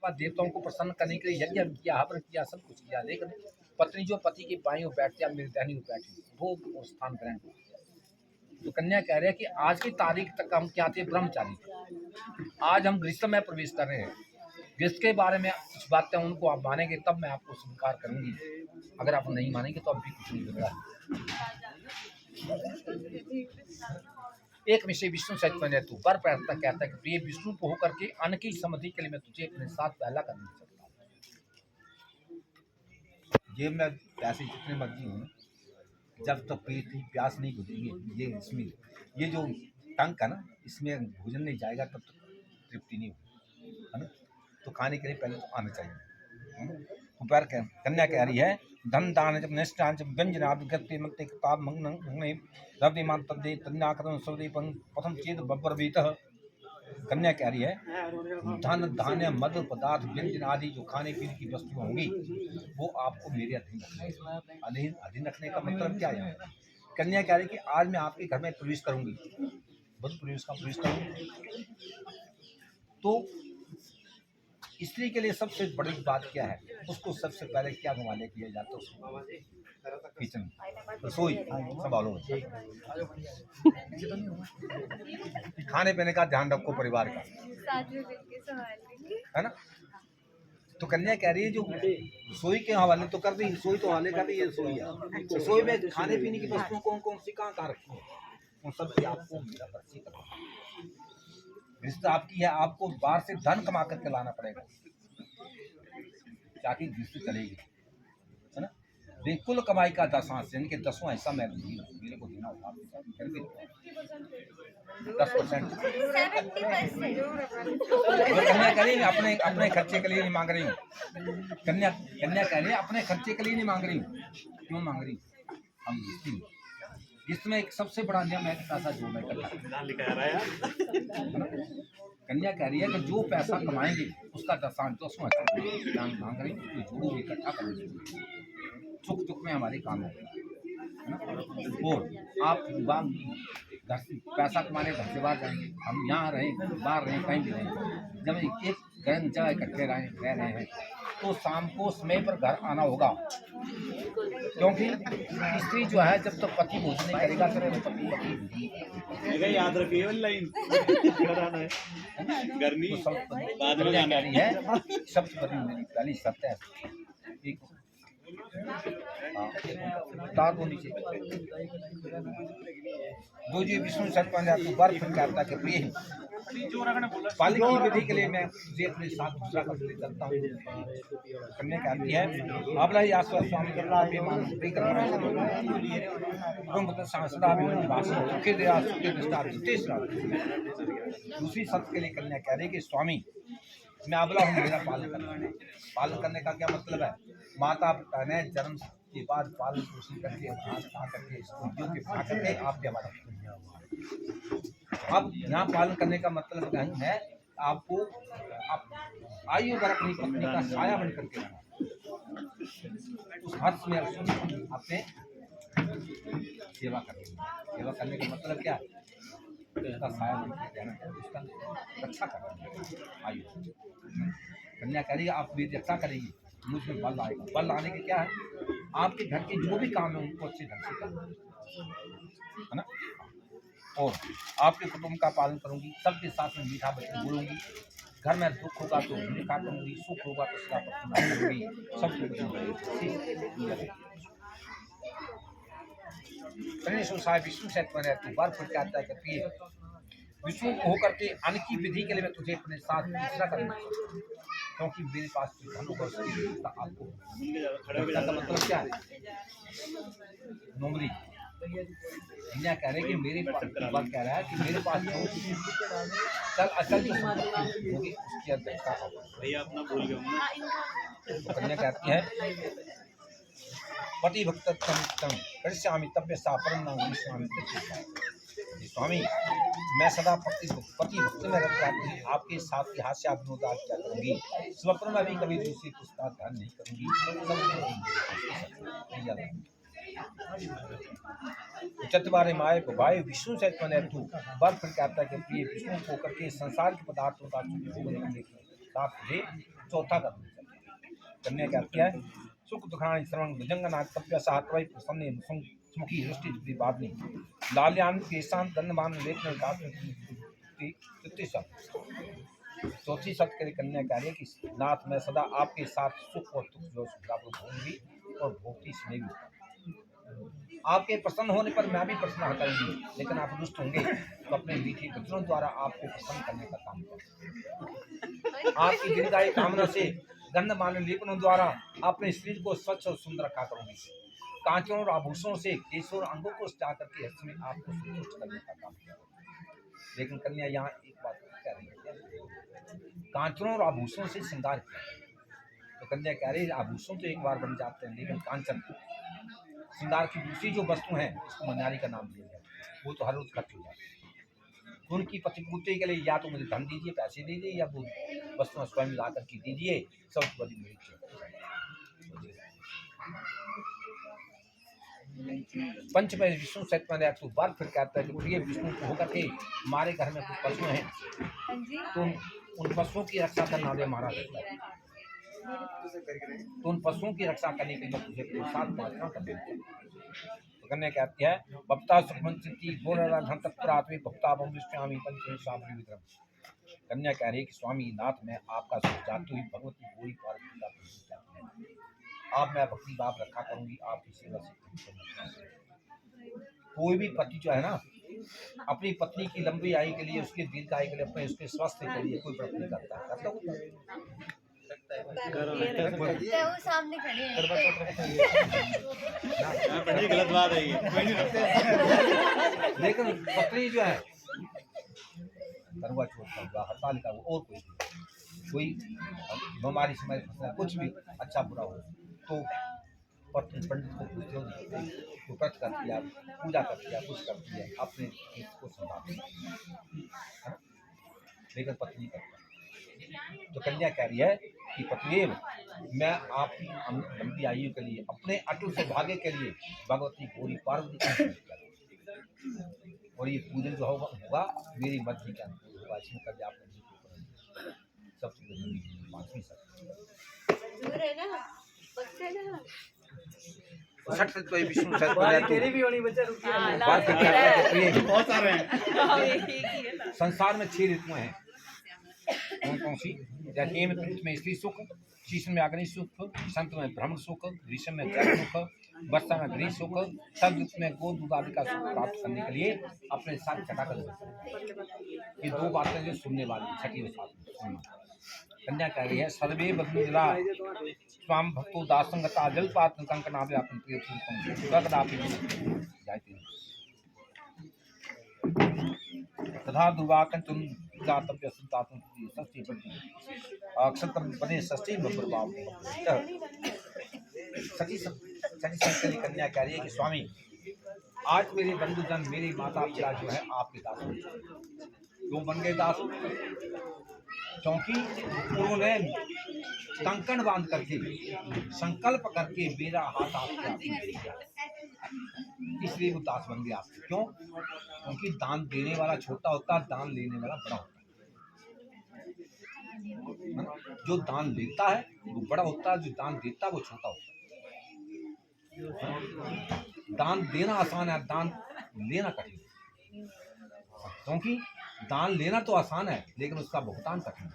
बाद देवताओं को प्रसन्न करने के लिए यज्ञ किया, हवन किया, सब कुछ किया, लेकिन पत्नी जो पति की बाईं ओर बैठती है, मेरी दाहिनी ओर बैठी, वो स्थान ग्रहण किया। तो कन्या कह रहे हैं कि आज की तारीख तक हम क्या थे, ब्रह्मचारी। आज हम गृहस्थ में प्रवेश कर रहे हैं। गृहस्थ के बारे में कुछ बातें उनको आप मानेंगे तब मैं आपको स्वीकार करूंगी, अगर आप नहीं मानेंगे तो अभी कुछ नहीं बिगड़ा। एक विषय विष्णु सहित मैंने तू वर प्रार्थना कहता है कि प्रिय विष्णु को होकर के अन्न की समृद्धि के लिए मैं तुझे अपने साथ पहला कर नहीं सकता। ये मैं पैसे जितने मर्जी हूँ, जब तक पेट की प्यास नहीं बुझेगी, ये इसमें ये जो टंक है ना, इसमें भोजन नहीं जाएगा तब तक तृप्ति नहीं होगी, है ना। तो खाने के लिए पहले तो आना चाहिए। ऊपर कन्या कह रही है धन दान जब निष्ठान जब व्यंजनाद गति मते किताब मंगने रवि मान तद्दे तन्ना करम सौदे प्रथम चेत बब्बरवीतः। कन्या कह रही है धन धान्य मद पदार्थ व्यंजन आदि जो खाने पीने की वस्तुएं होंगी वो आपको मेरे अधीन रखने का मतलब क्या है। कन्या कह रही कि आज मैं आपके घर में प्रवेश करूंगी, बुद्ध प्रवेश करूंगी। तो स्त्री के लिए सबसे बड़ी बात क्या है, उसको सबसे पहले क्या संभाले किया जाता है, किचन रसोई संभालो, खाने पीने का ध्यान रखो परिवार का, है ना। तो कन्या कह रही है जो रसोई के हवाले तो कर दी, रसोई तो हवाले कर दी, ये रसोई है। रसोई में खाने पीने की वस्तुओं कौन कौन सी कहाँ रखी है, उन सब से आपको मेरा परिचय करना। रिश्ता आपकी है, आपको बाहर से धन कमा करके लाना पड़ेगा ताकि रिश्ते चलेगी, है ना। बिल्कुल कमाई का 10 यानी कि 10वां हिस्सा मैं मेरे को देना होगा, 10%। कन्या कह रही है अपने अपने खर्चे के लिए नहीं मांग रही हूँ, कन्या कह रही है अपने खर्चे के लिए नहीं मांग रही हूँ। क्यों मांग रही हूँ, हम इसमें एक सबसे बड़ा नियम है कि पैसा जोड़ना इकट्ठा। कन्या कह रही है कि जो पैसा कमाएंगे उसका 10वां मांग रही है, जोड़ो इकट्ठा करेंगे, सुख दुख में हमारे काम है ना। और आप घर से पैसा कमाने घर से बाहर जाएंगे, हम यहाँ रहें बाहर रहें कहीं भी रहें, जब एक जगह इकट्ठे रह रहे हैं तो शाम को समय पर घर आना होगा, क्योंकि स्त्री जो है जब तक पति भोजन नहीं करेगा तो पति याद रखिए ऑनलाइन गर्मी बाद में जाना है। सबसे बड़ी मेरी पहली शर्त है, नीचे दो जी विष्णु सत्य बर्फ करता के प्रिय पालन की विधि के लिए मैं तुझे अपने साथ दूसरा का करता हूँ। कन्या कहती है आपला ही आस्वाद स्वामी करना भी मान भी करना दूसरी शर्त के लिए कन्या कह रही कि स्वामी मैं अबला हूँ, मेरा पालन करने का क्या मतलब है, माता पिता ने जन्म के बाद पालन पोषण करके आप अब यहाँ पालन करने का मतलब है आपको आयु भर अपनी पत्नी का साया बन करके रहना, उस हर्ष में अपने सेवा करने का मतलब क्या है, उसका साया बन के रहना है, उसका रक्षा करना आयु। कन्या कह रही है आप मेरी रक्षा करेंगी, मुझमें बल आएगा, बल आने के क्या है, आपके घर के जो भी काम है उनको अच्छे ढंग से करना, है ना। और आपके कुटुंब का पालन करूंगी, सबके साथ में मीठा वचन बोलूंगी, घर में दुख होगा तो मीठा करूंगी, सुख होगा तो उसका करूंगी, सब विष्णु से बार फिर कहता है कि विष्णु को होकर के अन्न की विधि के लिए मैं तुझे अपने साथ दूसरा करना, क्योंकि मेरे पास धन होगा आपको का मतलब क्या है, नौकरी। कन्या कह रहे कि मेरे पास बात कह रहा है कि मेरे पास कल अचल जो होगी उसकी अध्यक्षता भैया अपना भूल गया। तो कन्या कहती है पति भक्त कृष्यामि तब्य सापरम स्वामी मैं सदा पति भक्त में रहती आपके साथ के हास्य विनोदार क्या करूंगी, स्वप्न में भी कभी दूसरी पुस्तक ध्यान नहीं करूंगी। चतुर्बारे माए भाई विष्णु से तू बर्फ कहता है कि प्रिय विष्णु को करके संसार के पदार्थों का साथ चौथा कदम कन्या कहती है सुख दुखानी श्रवण भुजंगना तप्य सहत्वै प्रसन्ने सुमुखी दृष्टि विवादनी लाल्यान केशान दंडमान लेखन तृतीय शब्द चौथी शब्द के लिए कन्या कह रही है कि नाथ मैं सदा आपके साथ सुख और दुख जो सुख भोगूंगी और भोगती स्नेही आपके प्रसन्न होने पर मैं भी प्रसन्न करूंगी, लेकिन आप दुष्ट होंगे तो अपने मीठे वचनों द्वारा आपको प्रसन्न करने का काम करूंगी। आपकी दीर्घायु कामना से गंधमान लेपनों द्वारा अपने शरीर को स्वच्छ और सुंदर रखा करूंगी। कांचों और आभूषणों से केशों और अंगों को सजा करके हस्त में आपको संतुष्ट करने का काम करूंगी। लेकिन कन्या यहाँ एक बात कह रही है, कांचों और आभूषणों से श्रृंगार किया। तो कन्या कह रही है आभूषण तो एक बार बन जाते हैं, लेकिन कांचन श्रृंगार की दूसरी जो वस्तु है उसको मन्यारी का नाम दिया गया, वो तो हर रोज खर्च हो जाती है। उनकी प्रतिपूर्ति के लिए या तो मुझे धन दीजिए, पैसे दीजिए, या वो वस्तुएं स्वयं ला करके दीजिए, सब बड़ी मेरी पंच में विष्णु सहित मैंने एक बार फिर कहता है कि प्रिय विष्णु को होकर के हमारे घर में कुछ पशु हैं तो उन पशुओं की रक्षा करना भी हमारा रहता है। तो उन पशुओं की रक्षा करने के लिए तुझे पुरुषार्थ प्रार्थना करनी है। तो कन्या कहती है भक्ता सुखमंत्री की बोलराधन तत्परात्मी भक्ता बम विष्णु पंचमी विक्रम। कन्या कह रही है कि स्वामी नाथ मैं आपका सुख चाहती हुई भगवती पूरी पार्वती का पूजन चाहती हूँ। आप मैं भक्ति भाव रखा करूंगी, आपकी सेवा से। कोई भी पति जो है ना अपनी पत्नी की लंबी आयु के लिए, उसके दीर्घायु के लिए, अपने उसके स्वास्थ्य के लिए कोई व्रत नहीं करता है। वो सामने खड़े हैं। गलत बात है ये। लेकिन पत्नी जो है करवा चौथ का हुआ, हड़ताल का हुआ, और कोई बीमारी समय कुछ भी अच्छा बुरा हो तो पंडित को पूछते हो तो व्रत कर दिया, पूजा कर दिया, कुछ कर दिया, अपने को संभाल, लेकिन पत्नी करता। तो कन्या कह रही है कि पत्नी मैं आपकी लंबी आयु के लिए, अपने अटल सौभाग्य के लिए भगवती गौरी पार्वती का और ये पूजन जो होगा मेरी मर्जी के अनुकूल होगा। इसमें कभी आप सबसे विष्णु बहुत सारे हैं। संसार में 6 ऋतुएं हैं। कौन सी? हेम में स्त्री सुख, शीश में अग्नि सुख, बसंत में भ्रमण सुख, ग्रीष्म में जल सुख, वर्षा में गृह सुख, सब ऋतु में गो दूध आदि का सुख प्राप्त करने के लिए अपने साथ छठा कर। ये 2 बातें जो सुनने वाली, छठी और सातवीं। कन्या कह रही है सर्वे बदला स्वाम भक्तो दासंगता जलपात कंकना व्यापन तथा दुर्वाकन तुम जातव्य संतातम षष्ठी पति अक्षतम पदे षष्ठी नंबर बाब सची संकल्प कन्या कह रही है कि स्वामी आज मेरे बंधुजन, मेरे माता पिता जो है आपके दास क्यों बन गए दास? क्योंकि उन्होंने कंकण बांध करके संकल्प करके मेरा हाथ आपके दिया, इसलिए वो दास बन गया आपके। क्यों? क्योंकि दान देने वाला छोटा होता है, दान लेने वाला बड़ा होता है। जो दान लेता है वो बड़ा होता है, जो दान देता है वो छोटा होता है। दान देना आसान है, दान लेना कठिन है। क्योंकि दान लेना तो आसान है लेकिन उसका भुगतान कठिन है।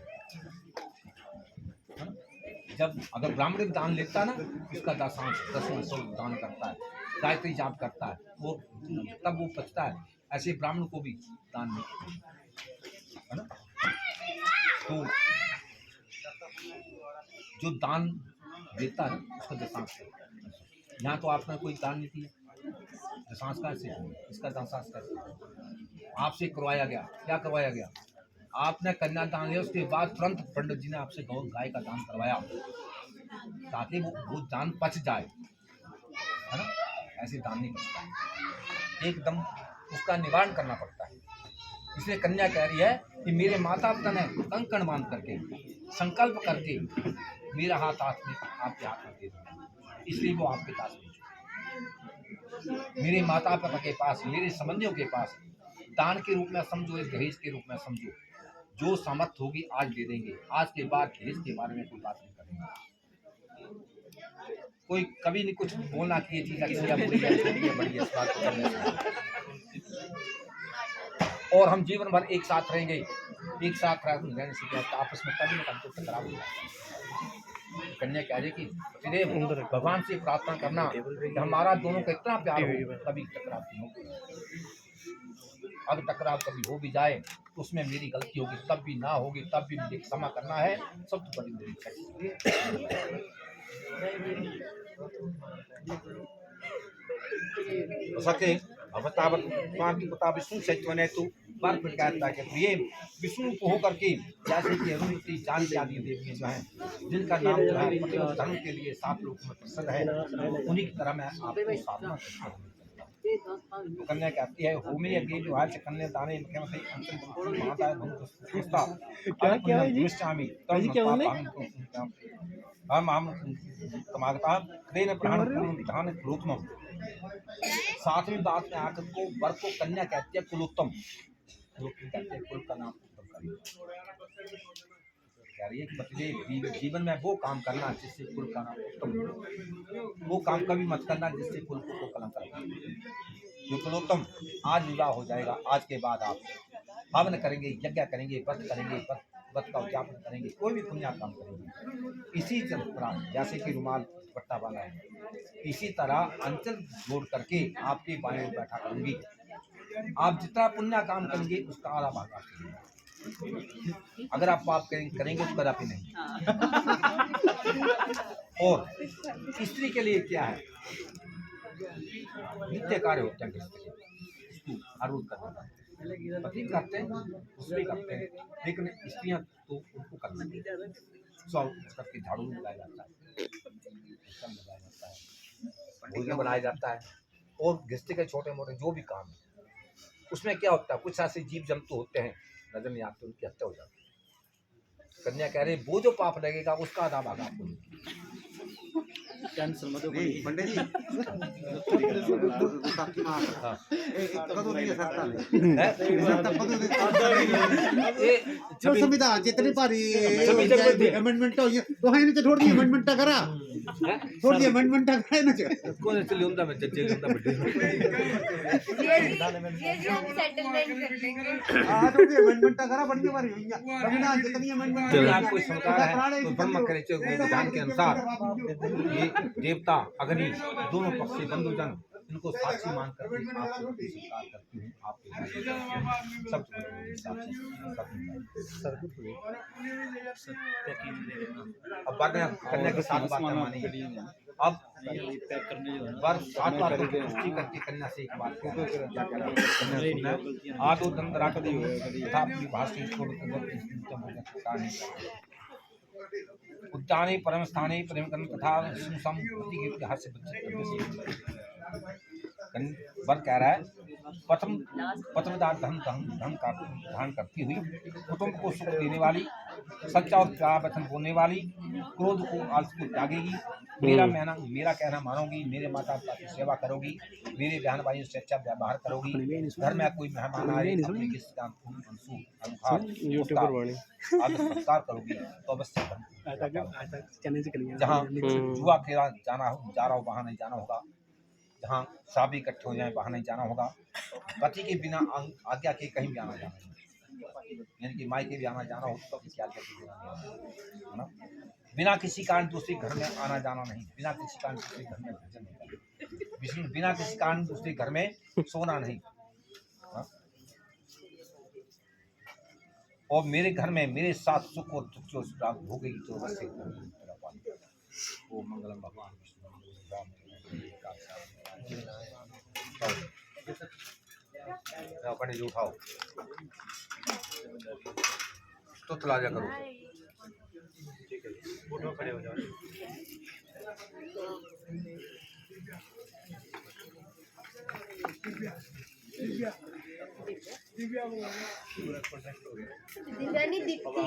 जब अगर ब्राह्मण दान लेता है ना, उसका दशवांश दान करता है, गायत्री जाप करता है, वो तब वो बचता है। ऐसे ब्राह्मण को भी दान नहीं है ना। तो जो दान देता है उसका दशांश। यहाँ तो आपने कोई दान नहीं दिया, दशांश कैसे? इसका दशांश कैसे? आपसे करवाया गया, क्या करवाया गया? आपने कन्यादान लिया, उसके बाद तुरंत पंडित जी ने आपसे गाय का दान करवाया ताकि वो दान पच जाए, है ना। ऐसे दान नहीं पचता, एकदम उसका निवारण करना पड़ता है। इसलिए कन्या कह रही है कि मेरे माता पिता ने कंकण बांध करके संकल्प करके मेरा हाथ आपके हाथ में दे दिया, इसलिए वो आपके पास मेरे माता पिता के पास, मेरे संबंधियों के पास दान के रूप में समझो, इस दहेज के रूप में समझो, जो सामर्थ्य होगी आज दे देंगे। आज के बाद देश के बारे में कोई बात नहीं करेंगे। कोई कभी नहीं कुछ बोलना कि ये चीज अच्छी है, बुरी है, छोटी है, बड़ी है, इस बात को करने से। और हम जीवन भर एक साथ रहेंगे। एक साथ रहने से क्या होता है, आपस में कभी न कभी तो टकराव होता है। कन्या कह रही कि पतिदेव भगवान से प्रार्थना करना कि हमारा दोनों का इतना प्यार हो, कभी टकराव नहीं होगा। अगर टकराव कभी हो भी जाए तो उसमें मेरी गलती होगी, तब भी ना होगी, तब भी मुझे क्षमा करना है। सबसे बड़ी मेरी सके अवतावत स्वामी पिता विष्णु सचिवने तो बार फिर कहता है कि प्रिय विष्णु को होकर के जैसे कि अरुणवती जानकी आदि देवियां जो हैं जिनका नाम जो है पतिव्रत धर्म के लिए 7 लोक में प्रसिद्ध है, उन्हीं की तरह मैं आपको साधना करता हूं। तो कन्या कहती है होमी अग्नि जो है कन्या दाने मुख्यमंत्री अंतिम माता है भूस्ता क्या है जी स्वामी तब क्या हम कमागता देन प्राण धान कुलोत्तम। सातवीं बात में आकर को वर को कन्या कहती है कुलोत्तम। कुलोत्तम कहते हैं कुल का नाम उत्तम करना। कह रही है कि पतिदेव जीवन में वो काम करना जिससे कुल का नाम उत्तम हो। वो काम कभी मत करना जिससे कुल को कलंक आए। जो कुलोत्तम आज विवाह हो जाएगा, आज के बाद आप हवन करेंगे, यज्ञ करेंगे, व्रत करेंगे, व्रत का उद्यापन करेंगे, कोई भी पुण्य काम करेंगे। इसी तरह जैसे कि रुमाल दुपट्टा वाला है, इसी तरह अंचल जोड़ करके आपके बाएं ओर बैठा करूंगी। आप जितना पुण्य काम करेंगे उसका आधा भाग आपको। अगर आप पाप करेंगे तो कदापि नहीं। और स्त्री के लिए क्या है, नित्य कार्य होते हैं हर रोज करना, पति करते हैं उसमें करते हैं, लेकिन स्त्रियां तो उनको करना करके झाड़ू लगाया जाता है, लगाया जाता है, भोजन बनाया जाता है, और गृहस्थी के छोटे मोटे जो भी काम है उसमें क्या होता है, कुछ ऐसे जीव जंतु होते हैं नजर नहीं आते, उनकी हत्या हो जाती है। कन्या कह रहे वो जो पाप लगेगा उसका आधा भाग आपको। पंडित जी संविधान जितनी भारी अमेंडमेंट हो तो है इन्हें थोड़ी अमेंडमेंट करा, थोड़ी अमेंडमेंट करा इन्हें कौन चली उनका मैं जज उनका बर्थडे ये जी हम सेटलमेंट कर लेंगे। हां थोड़ी अमेंडमेंट करा बढ़िया भारी होईया संविधान जितनी अमेंडमेंट आपको सरकार है तो ब्रह्म करे विधान के अनुसार ये देवता अग्नि दोनों पक्ष से बंधुजन इनको साक्षी मान करके आपको स्वीकार करती हूँ। आपके सब अब कन्या के साथ बात मानी। अब बार 7 बार पुष्टि करके कन्या से एक बात आदो दंडराक तथा अपनी भाषी को उद्याने परम स्थाने प्रेम कन तथा सुसम प्रति हास्य वर कह रहा है प्रथम पत्रदार धन का धारण करती हुई कुटुंब को सुख देने वाली, सच्चा और प्यारा वचन बोलने वाली, क्रोध को आलस को त्यागेगी, मेरा कहना मानोगी, मेरे माता पिता की सेवा करोगी, मेरे बहन भाइयों से अच्छा व्यवहार करोगी, घर में कोई मेहमान आए आदर सत्कार करोगी तो अवश्य जहाँ जुआ खेला जा रहा हो वहाँ नहीं जाना होगा, जहाँ शादी इकट्ठे हो जाए वहाँ नहीं जाना होगा, पति के बिना आज्ञा के कहीं भी आना जाना नहीं, यानी कि माई के भी आना जाना हो तो किसी आज्ञा के बिना ना, बिना किसी कारण दूसरे घर में आना जाना नहीं, बिना किसी कारण दूसरे घर में भोजन नहीं, बिना किसी कारण दूसरे घर में सोना नहीं, और मेरे घर में मेरे साथ सुख और दुख जो प्राप्त हो गई तो अवश्य वो मंगलम भगवान अपने जो उठाओ तो तलाजा करो, ठीक है फोटो खड़े हो जाओ। दिव्या नहीं दिखती।